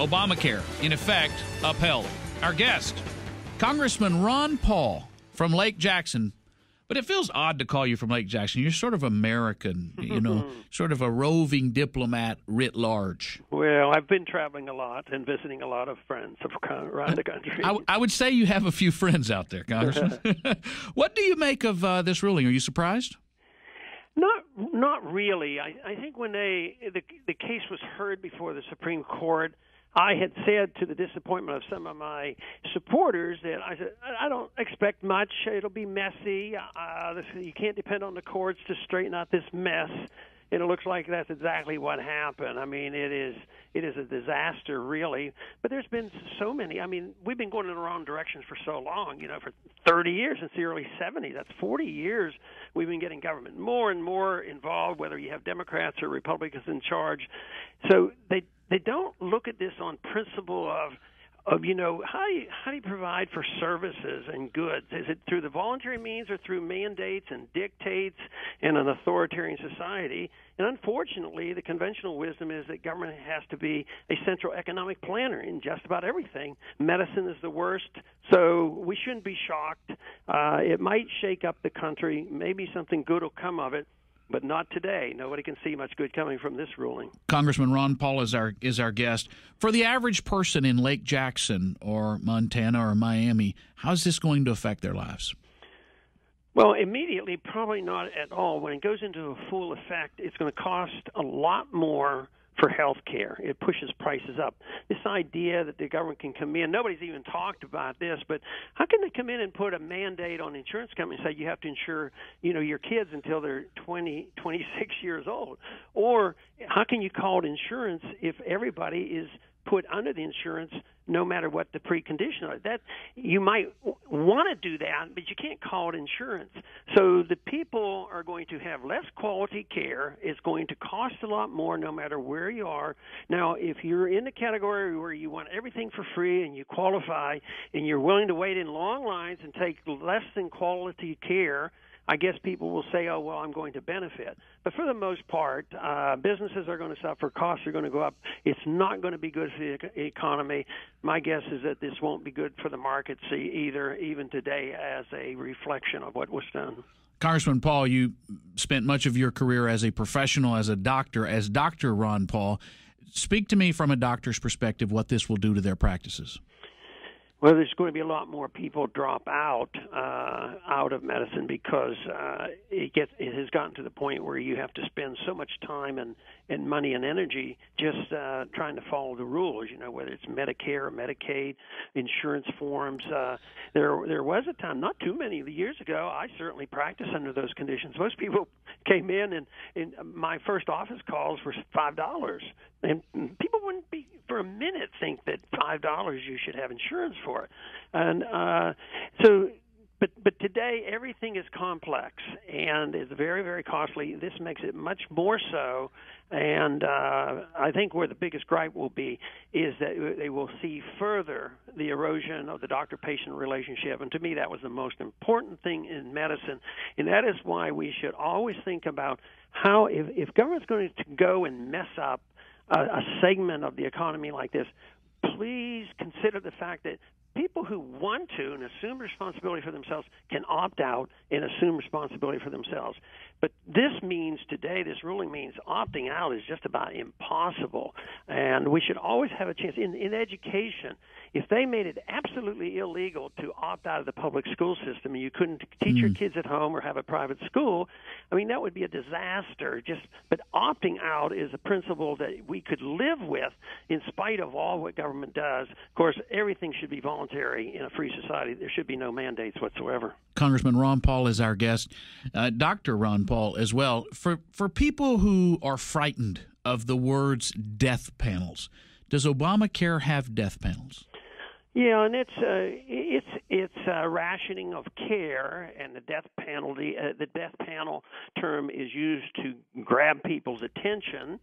Obamacare, in effect, upheld. Our guest, Congressman Ron Paul from Lake Jackson. But it feels odd to call you from Lake Jackson. You're sort of American, sort of a roving diplomat writ large. Well, I've been traveling a lot and visiting a lot of friends around the country. I would say you have a few friends out there, Congressman. What do you make of this ruling? Are you surprised? Not really. I think when the case was heard before the Supreme Court, I had said, to the disappointment of some of my supporters, that I don't expect much. It'll be messy. You can't depend on the courts to straighten out this mess. And it looks like that's exactly what happened. I mean, it is a disaster, really. But there's been so many. I mean, we've been going in the wrong directions for so long, for 30 years, since the early 70s. That's 40 years we've been getting government more and more involved, whether you have Democrats or Republicans in charge. So they don't look at this on principle of how do you provide for services and goods? Is it through the voluntary means or through mandates and dictates in an authoritarian society? And unfortunately, the conventional wisdom is that government has to be a central economic planner in just about everything. Medicine is the worst, so we shouldn't be shocked. It might shake up the country. Maybe something good will come of it. But not today. Nobody can see much good coming from this ruling. Congressman Ron Paul is our guest. For the average person in Lake Jackson or Montana or Miami, how is this going to affect their lives? Well, immediately, probably not at all. When it goes into full effect, it's going to cost a lot more for health care. It pushes prices up. This idea that the government can come in, nobody's even talked about this, but how can they come in and put a mandate on insurance companies, say you have to insure, your kids until they're 26 years old? Or how can you call it insurance if everybody is put under the insurance no matter what the precondition are? That you might want to do that, but you can't call it insurance. So the people are going to have less quality care. It's going to cost a lot more no matter where you are. Now, if you're in the category where you want everything for free and you qualify and you're willing to wait in long lines and take less than quality care, I guess people will say, oh, well, I'm going to benefit. But for the most part, businesses are going to suffer. Costs are going to go up. It's not going to be good for the economy. My guess is that this won't be good for the markets either, even today, as a reflection of what was done. Congressman Paul, you spent much of your career as a professional, as a doctor, as Dr. Ron Paul. Speak to me from a doctor's perspective what this will do to their practices. Well, there's going to be a lot more people drop out of medicine because it has gotten to the point where you have to spend so much time and money and energy just trying to follow the rules. Whether it's Medicare or Medicaid, insurance forms. There was a time, not too many years ago, I certainly practiced under those conditions. Most people came in and my first office calls were $5, and people wouldn't be for a minute think that $5 you should have insurance for it. And but today everything is complex and is very, very costly. This makes it much more so. And I think where the biggest gripe will be is that they will see further the erosion of the doctor-patient relationship. And to me, that was the most important thing in medicine. And that is why we should always think about how, if government's going to go and mess up a segment of the economy like this, please consider the fact that people who want to and assume responsibility for themselves can opt out and assume responsibility for themselves. But this ruling means opting out is just about impossible. And we should always have a chance. In education, if they made it absolutely illegal to opt out of the public school system and you couldn't teach your kids at home or have a private school, that would be a disaster. But opting out is a principle that we could live with in spite of all what government does. Of course, everything should be voluntary in a free society. There should be no mandates whatsoever. Congressman Ron Paul is our guest. Dr. Ron Paul as well. For people who are frightened of the words death panels, does Obamacare have death panels? Yeah, and it's rationing of care, and the death penalty. The death panel term is used to grab people's attention,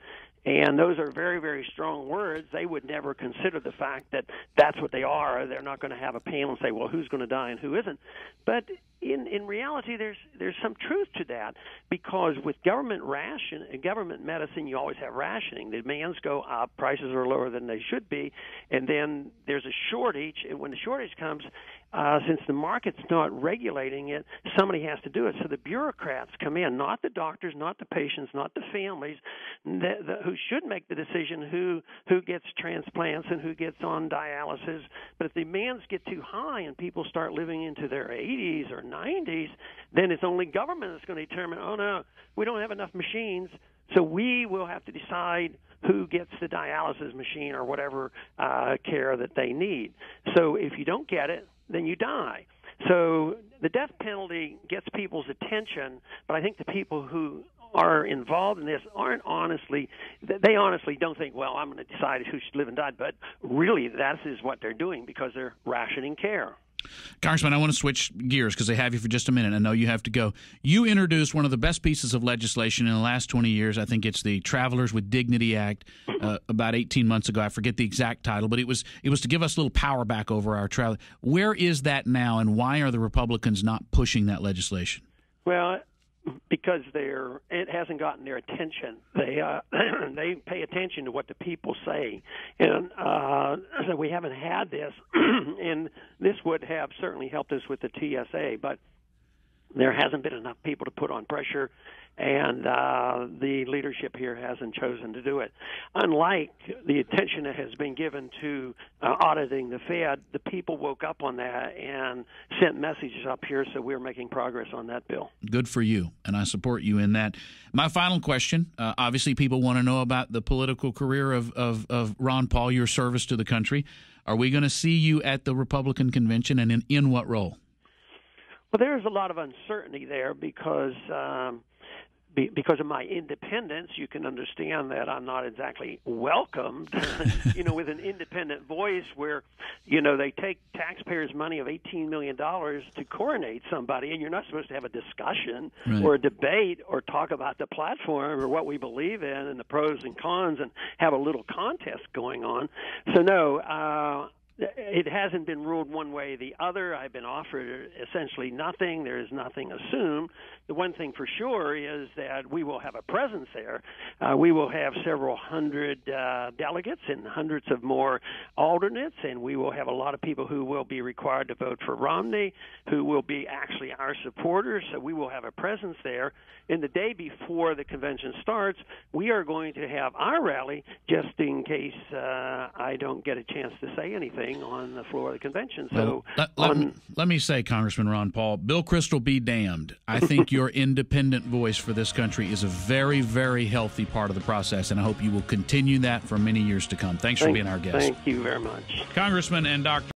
And those are very, very strong words. They would never consider the fact that that's what they are. They're not going to have a panel and say, well, who's going to die and who isn't. But in reality, there's some truth to that, because with government medicine, you always have rationing. The demands go up, prices are lower than they should be, and then there's a shortage. And when the shortage comes, since the market's not regulating it, somebody has to do it. So the bureaucrats come in, not the doctors, not the patients, not the families, who should make the decision who gets transplants and who gets on dialysis. But if the demands get too high and people start living into their 80s or 90s, then it's only government that's going to determine, oh, no, we don't have enough machines, so we will have to decide who gets the dialysis machine or whatever care that they need. So if you don't get it, then you die. So the death penalty gets people's attention, but I think the people who are involved in this honestly don't think, well, I'm going to decide who should live and die, but really that is what they're doing, because they're rationing care. Congressman, I want to switch gears because I have you for just a minute. I know you have to go. You introduced one of the best pieces of legislation in the last 20 years. I think it's the Travelers with Dignity Act about 18 months ago. I forget the exact title, but it was to give us a little power back over our travel. Where is that now, and why are the Republicans not pushing that legislation? Well, because it hasn't gotten their attention. They pay attention to what the people say, and so we haven't had this, and this would have certainly helped us with the TSA, but there hasn't been enough people to put on pressure, and the leadership here hasn't chosen to do it. Unlike the attention that has been given to auditing the Fed, the people woke up on that and sent messages up here, so we're making progress on that bill. Good for you, and I support you in that. My final question, obviously people want to know about the political career of Ron Paul, your service to the country. Are we going to see you at the Republican convention, and in what role? Well, there's a lot of uncertainty there because of my independence. You can understand that I'm not exactly welcomed, with an independent voice where, they take taxpayers' money of $18 million to coronate somebody, and you're not supposed to have a discussion or a debate or talk about the platform or what we believe in and the pros and cons and have a little contest going on. So, no, it hasn't been ruled one way or the other. I've been offered essentially nothing. There is nothing assumed. The one thing for sure is that we will have a presence there. We will have several hundred delegates and hundreds of more alternates, and we will have a lot of people who will be required to vote for Romney, who will be actually our supporters. So we will have a presence there. And the day before the convention starts, we are going to have our rally just in case I don't get a chance to say anything on the floor of the convention. So let me say, Congressman Ron Paul, Bill Kristol be damned. I think your independent voice for this country is a very, very healthy part of the process, and I hope you will continue that for many years to come. Thanks for being our guest. Thank you very much. Congressman and Dr.